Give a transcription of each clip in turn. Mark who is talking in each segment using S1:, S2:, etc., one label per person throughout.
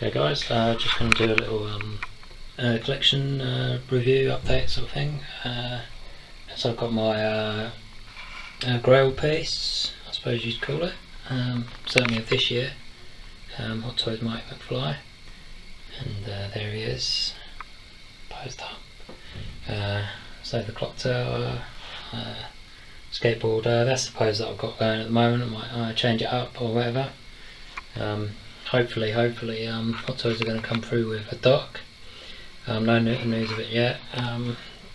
S1: Okay guys, just going to do a little collection review update sort of thing. So I've got my grail piece, I suppose you'd call it, certainly of this year, Hot Toys Marty McFly, and there he is, posed up. So the clock tower, skateboard, that's the pose that I've got going at the moment. I might change it up or whatever. Hopefully Hot Toys are going to come through with a dock. No news of it yet,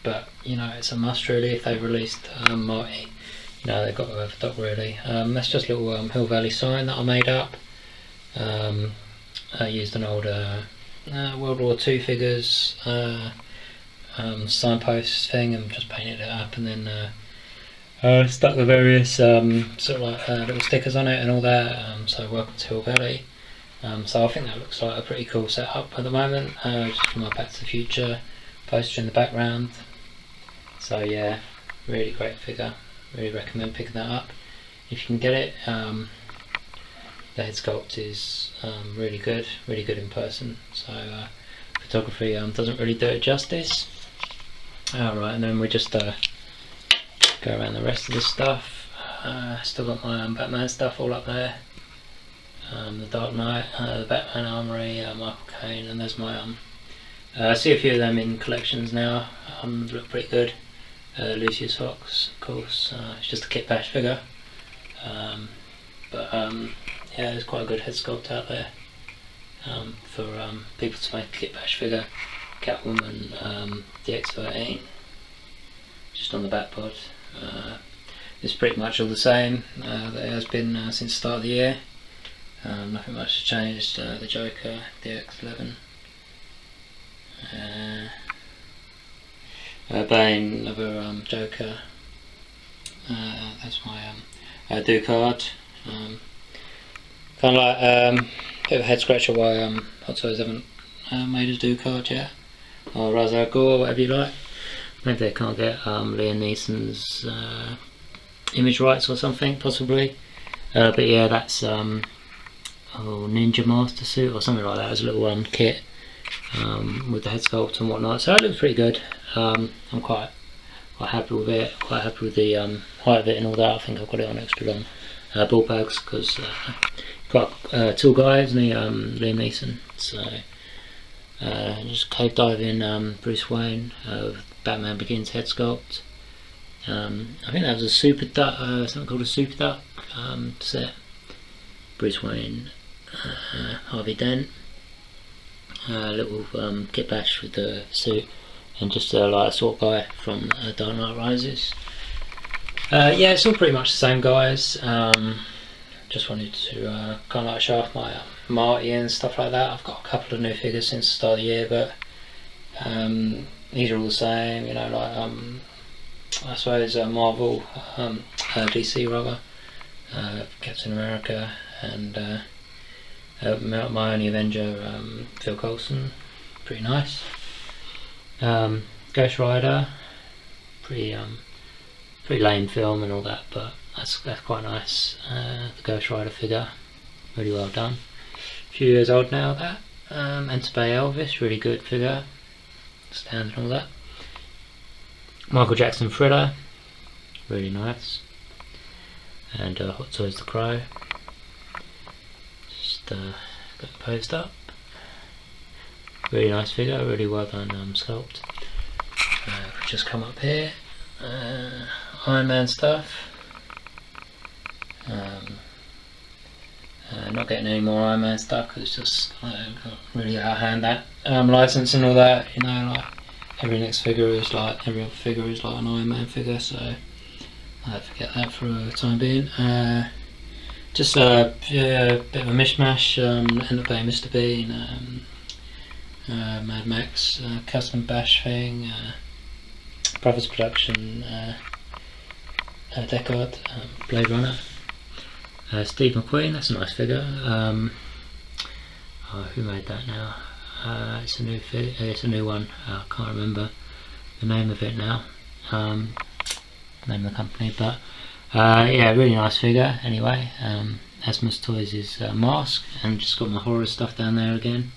S1: but you know, it's a must really. If they've released Marty, you know, they've got to have a dock really. That's just a little Hill Valley sign that I made up. I used an old World War II figures signpost thing and just painted it up, and then stuck the various sort of like little stickers on it and all that. So welcome to Hill Valley. So I think that looks like a pretty cool setup at the moment, just for my Back to the Future poster in the background. So yeah, really great figure, really recommend picking that up if you can get it. The head sculpt is really good in person, so photography doesn't really do it justice. Alright, and then we just go around the rest of the stuff. Still got my Batman stuff all up there. The Dark Knight, the Batman Armory, Michael Caine, and there's my I see a few of them in collections now. Look pretty good. Lucius Fox, of course. It's just a kit bash figure, but yeah, there's quite a good head sculpt out there for people to make a kit bash figure. Catwoman, DX13, just on the back pod. It's pretty much all the same that it has been since the start of the year. Nothing much has changed. The Joker, DX11, Bane, another Joker. That's my do card. Kind of like bit of a head scratcher why Hot Toys haven't made a do card yet, or Ra's al Ghul, whatever you like. Maybe they can't get Liam Neeson's image rights or something, possibly. But yeah, that's Ninja Master Suit or something like that. It was a little kit with the head sculpt and whatnot, so it looks pretty good. I'm quite happy with it, quite happy with the height of it and all that. I think I've got it on extra long ball bags because got a tall guy, isn't he, Liam Neeson. So just cave diving Bruce Wayne with Batman Begins head sculpt. I think that was a Super Duck, something called a Super Duck set. Bruce Wayne, Harvey Dent, little kit bash with the suit, and just like a sort guy from Dark Knight Rises. Yeah, it's all pretty much the same guys. Just wanted to kind of like show off my Marty and stuff like that. I've got a couple of new figures since the start of the year, but these are all the same, you know, like I suppose Marvel, DC rather, Captain America, and my only Avenger, Phil Coulson, pretty nice. Ghost Rider, pretty lame film and all that, but that's quite nice. The Ghost Rider figure, really well done. A few years old now, that. Enter Bay Elvis, really good figure, stand and all that. Michael Jackson Thriller, really nice. And Hot Toys The Crow, just got it posed up. Really nice figure, really well done sculpt. Just come up here, Iron Man stuff. Not getting any more Iron Man stuff because it's just really out of hand, that license and all that. You know, like every next figure is like every other figure is like an Iron Man figure, so I'll forget that for the time being. Just yeah, a bit of a mishmash. End up being Mr. Bean, Mad Max custom bash thing, Brothers Production Deckard, Blade Runner, Steve McQueen. That's a nice figure. Who made that now? It's a new it's a new one. I can't remember the name of it now. Name of the company, but yeah, really nice figure anyway. Asmus Toys' mask, and just got my horror stuff down there again.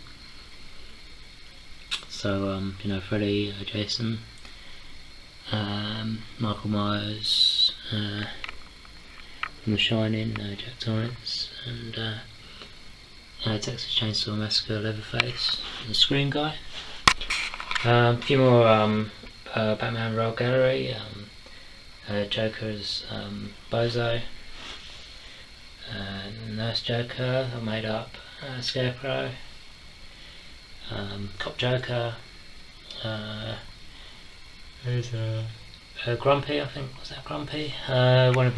S1: So you know, Freddy, Jason, Michael Myers, from The Shining, Jack Torrance, and Texas Chainsaw Massacre, Leatherface, and the Scream guy. A few more Batman Royal Gallery, Joker's Bozo, Nurse Joker, I made up Scarecrow, Cop Joker, there's Grumpy, I think, was that Grumpy? One of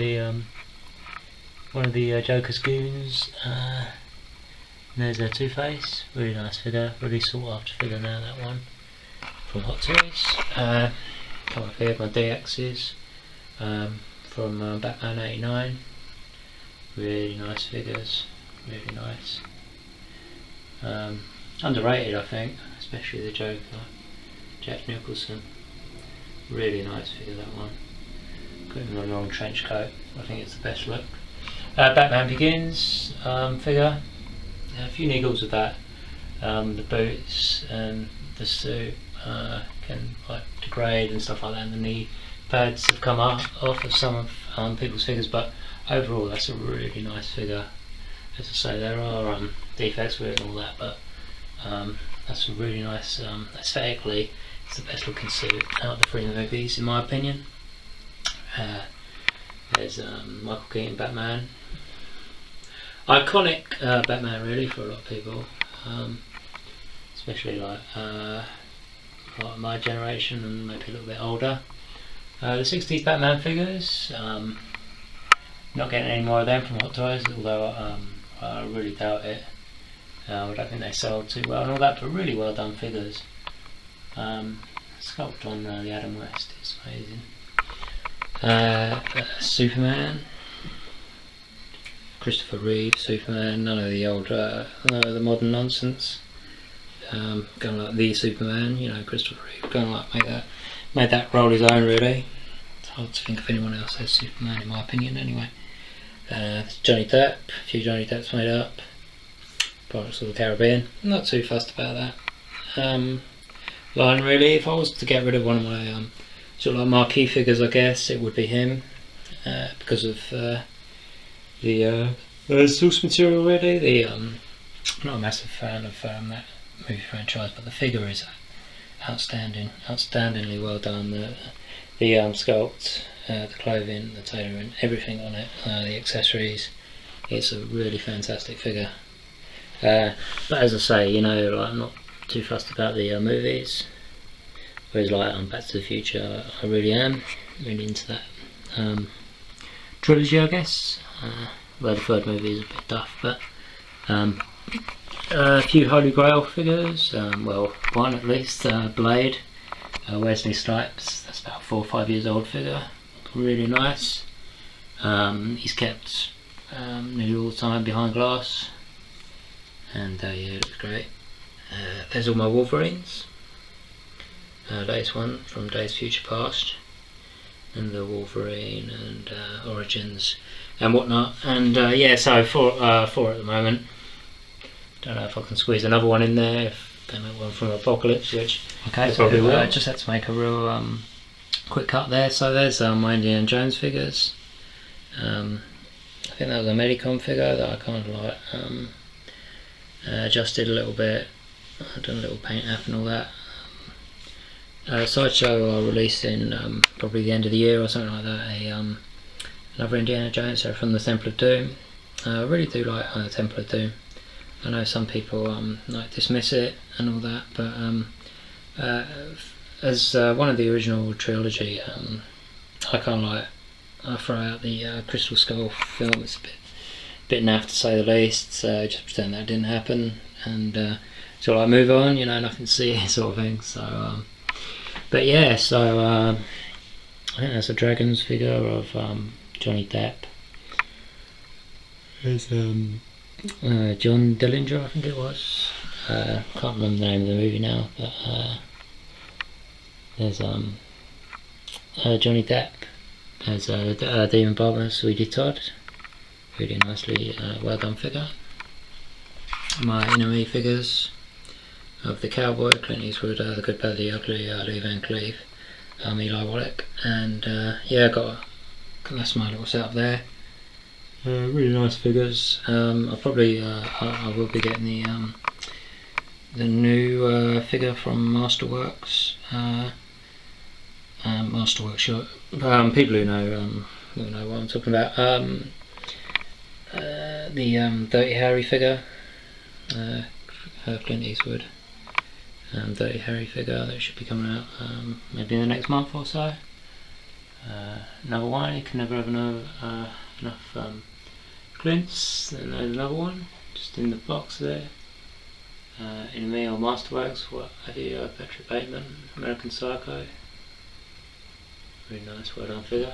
S1: the Joker's goons. There's a Two-Face, really nice figure, really sought after figure now, that one, from Hot Toys. Come up here, my DXs, from Batman 89, really nice figures, really nice. Underrated, I think, especially the Joker, Jack Nicholson, really nice figure, that one. Got him in a long trench coat, I think it's the best look. Batman Begins figure, a few niggles with that, the boots and the suit can like degrade and stuff like that, and the knee pads have come off of some of people's figures, but overall that's a really nice figure. As I say, there are defects with it and all that, but that's a really nice, aesthetically it's the best looking suit out of the three movies in my opinion. There's Michael Keaton Batman, iconic Batman really for a lot of people, especially like my generation and maybe a little bit older. The 60s Batman figures, not getting any more of them from Hot Toys, although I really doubt it. I don't think they sold too well and all that, but really well done figures. Sculpt on the Adam West is amazing. Superman, Christopher Reeve Superman, none of the old, none of the modern nonsense. Going like the Superman, you know, Christopher Reeve, going like made that role his own really. It's hard to think of anyone else as Superman in my opinion anyway. Johnny Depp, a few Johnny Depps made up. Pirates of the Caribbean, not too fussed about that line really. If I was to get rid of one of my sort of like marquee figures, I guess it would be him, because of the source material really. I'm not a massive fan of that movie franchise, but the figure is outstandingly well done. The sculpt, the clothing, the tailoring, everything on it, the accessories, it's a really fantastic figure. But as I say, you know, like, I'm not too fussed about the movies, whereas like Back to the Future I really am really into that trilogy, I guess. Well, the third movie is a bit tough, but a few Holy Grail figures, well, one at least, Blade, Wesley Snipes, that's about 4 or 5 years old figure, really nice. He's kept nearly all the time behind glass, and yeah, it looks great. There's all my Wolverines, latest one from Days Future Past, and the Wolverine and Origins and whatnot, and yeah, so four at the moment. Don't know if I can squeeze another one in there, if they make one from Apocalypse, which okay, so probably will. I just had to make a real quick cut there. So there's my Indiana Jones figures. I think that was a Medicom figure that I kind of like adjusted a little bit, done a little paint app and all that. Sideshow are releasing probably the end of the year or something like that, another Indiana Jones, so from the Temple of Doom. I really do like the Temple of Doom. I know some people like dismiss it and all that, but as one of the original trilogy, I kind of like, I throw out the Crystal Skull film. It's a bit naff to say the least, so just pretend that didn't happen, and so I move on, you know, nothing to see sort of thing. So but yeah, so I think that's a Dragons figure of Johnny Depp. There's John Dillinger, I think it was. Can't remember the name of the movie now, but there's Johnny Depp. There's Demon Barber, Sweetie Todd. Really nicely well done figure. My enemy figures of the Cowboy, Clint Eastwood, The Good, Bad, the Ugly, Lee Van Cleef, Eli Wallach, and yeah, that's my little setup there. Really nice figures. I'll probably I will be getting the new figure from Masterworks. Masterworks shop. People who know will know what I'm talking about. The Dirty Harry figure, Clint Eastwood. Dirty Harry figure that should be coming out maybe in the next month or so. Another one, you can never have enough Clints. Then there's another one, just in the box there. Enemy or Masterworks, what have you, Patrick Bateman, American Psycho. Really nice, well done figure.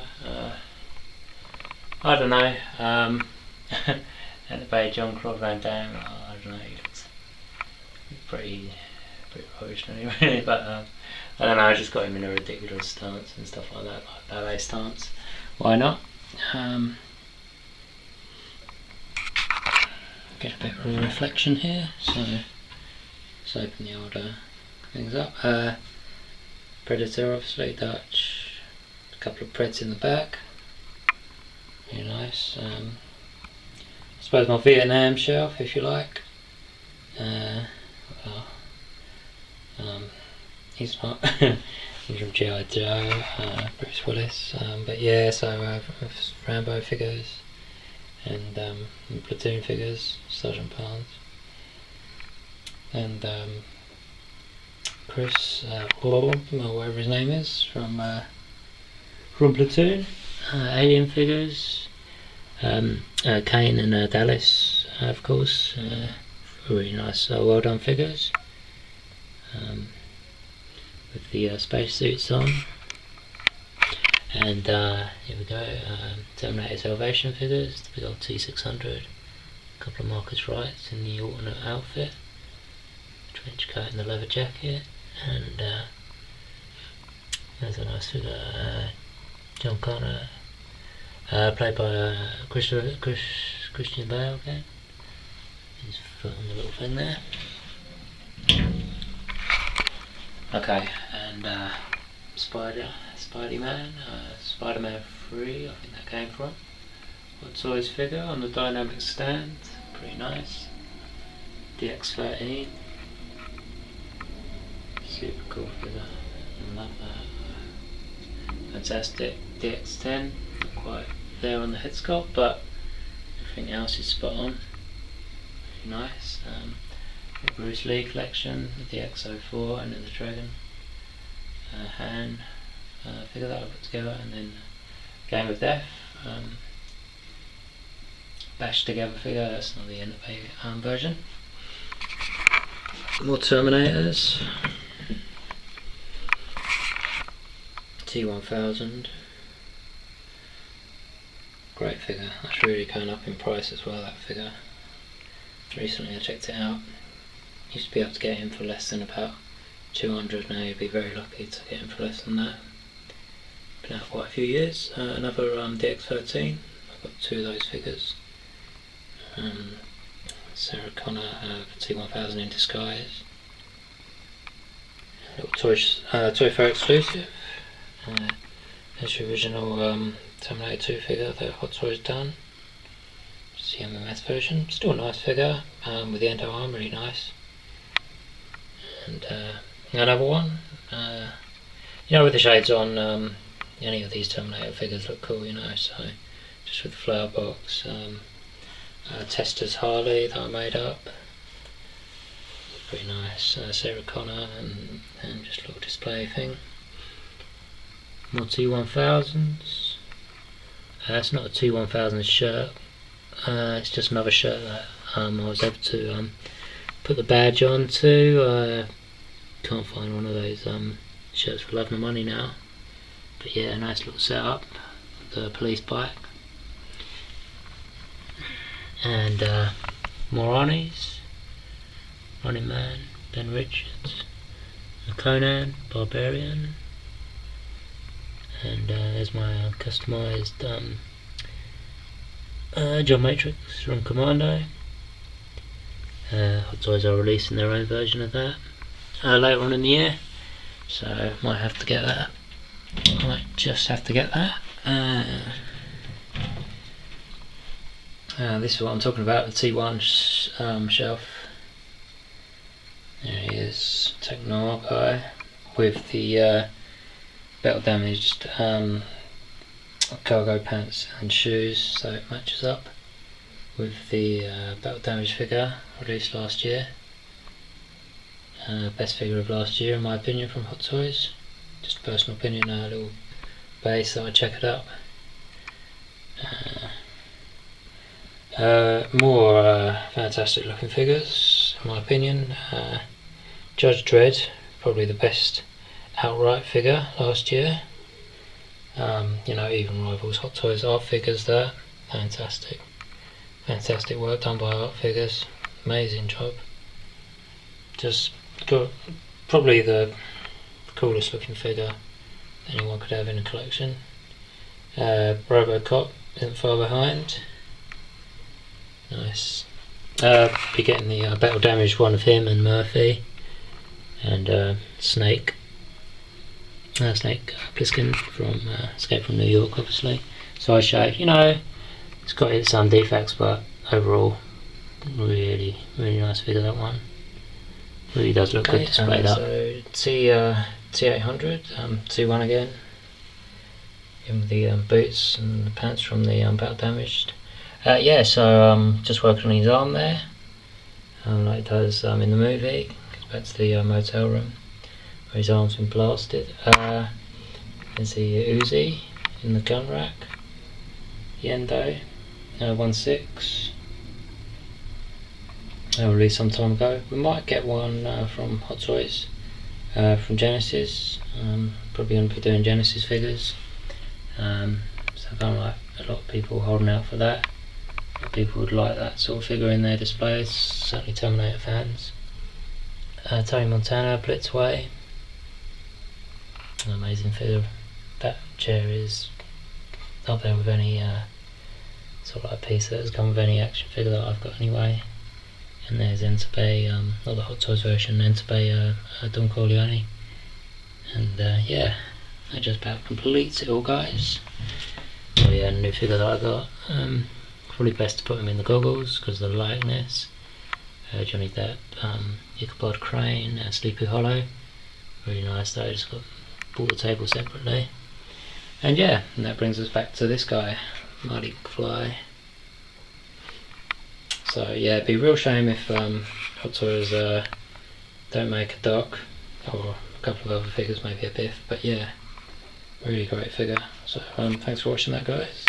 S1: I don't know, and the bay Jean-Claude Van Damme, I don't know, he looks pretty rubbish really, but I don't know, I just got him in a ridiculous stance and stuff like that, like ballet stance. Why not? Get a bit of a reflection here, so let's open the old things up. Predator, obviously Dutch, a couple of Preds in the back, really nice. I suppose my Vietnam shelf, if you like. He's not. He's from G.I. Joe, Bruce Willis. But yeah, so Rambo figures and platoon figures, Sergeant Barnes, and Chris, or whatever his name is, from Platoon. Alien figures, Kane and Dallas, of course. Really nice, well done figures. With the spacesuits on, and here we go. Terminator Salvation figures, the big old T600, a couple of Marcus Wrights in the alternate outfit, trench coat and the leather jacket, and there's a nice figure, John Connor, played by Christian Bale again. His foot on the little thing there. Okay, and Spider-Man 3, I think that came from. Hot Toys figure on the dynamic stand, pretty nice. DX13, super cool figure, love that. Fantastic. DX10, not quite there on the head sculpt, but everything else is spot on. Really nice. The Bruce Lee collection, the DX04 and then the Dragon hand figure that I put together, and then Game of Death, bashed together figure, that's not the end of a version. More Terminators, T1000, great figure, that's really going up in price as well, that figure. Recently I checked it out. Used to be able to get him for less than about 200, now you'd be very lucky to get him for less than that. Been out quite a few years. Another DX13, I've got two of those figures. Sarah Connor, T1000 in disguise. A little Toy Fair exclusive. There's the original Terminator 2 figure that Hot Toys done. It's the MMS version. Still a nice figure, with the endo arm, really nice. And another one, with the shades on, any of these Terminator figures look cool, so just with the flower box. Tester's Harley that I made up, pretty nice. Sarah Connor and just a little display thing. More T1000s. It's not a T1000 shirt, it's just another shirt that I was able to put the badge on to. Can't find one of those shirts for love nor money now, but yeah, a nice little setup. The police bike, and more Ronnies, Running Man, Ben Richards, Conan, Barbarian, and there's my customised John Matrix from Commando. Hot Toys are releasing their own version of that later on in the year, so might have to get that. Might just have to get that. This is what I'm talking about, the T1 shelf. There he is, Techno guy, with the battle damaged cargo pants and shoes, so it matches up with the battle damaged figure released last year. Best figure of last year in my opinion from Hot Toys. Just a personal opinion, a little base that I check it up. More fantastic looking figures in my opinion. Judge Dredd, probably the best outright figure last year. You know, even rivals Hot Toys art figures there. Fantastic work done by art figures, amazing job. Just got probably the coolest looking figure anyone could have in a collection. Robocop isn't far behind. Nice. Be getting the battle damaged one of him and Murphy, and Snake Plissken from Escape from New York, obviously. Side shape, you know, it's got some defects, but overall, really nice figure, that one. Really does look good displayed up. So T800, T1 again. Give him the boots and the pants from the battle damaged. Yeah, so just working on his arm there, like he does in the movie. Goes back to the motel room where his arm's been blasted. There's the Uzi in the gun rack. Yendo 1.6. Released some time ago. We might get one from Hot Toys, from Genesis. Probably going to be doing Genesis figures. So kind of like a lot of people holding out for that. People would like that sort of figure in their displays, certainly Terminator fans. Tony Montana, Blitzway, an amazing figure. That chair is up there with any sort of like piece that has come with any action figure that I've got anyway. And there's Entebbe, not the Hot Toys version, Entebbe Don Corleone. And yeah, that just about completes it all, guys. Oh yeah, new figure that I got. Probably best to put him in the goggles because of the likeness. Johnny Depp, Ichabod Crane, Sleepy Hollow. Really nice though, just bought the table separately. And yeah, and that brings us back to this guy, Marty McFly. So yeah, it'd be a real shame if Hot Toys don't make a Doc or a couple of other figures, maybe a Biff, but yeah, really great figure. So thanks for watching that, guys.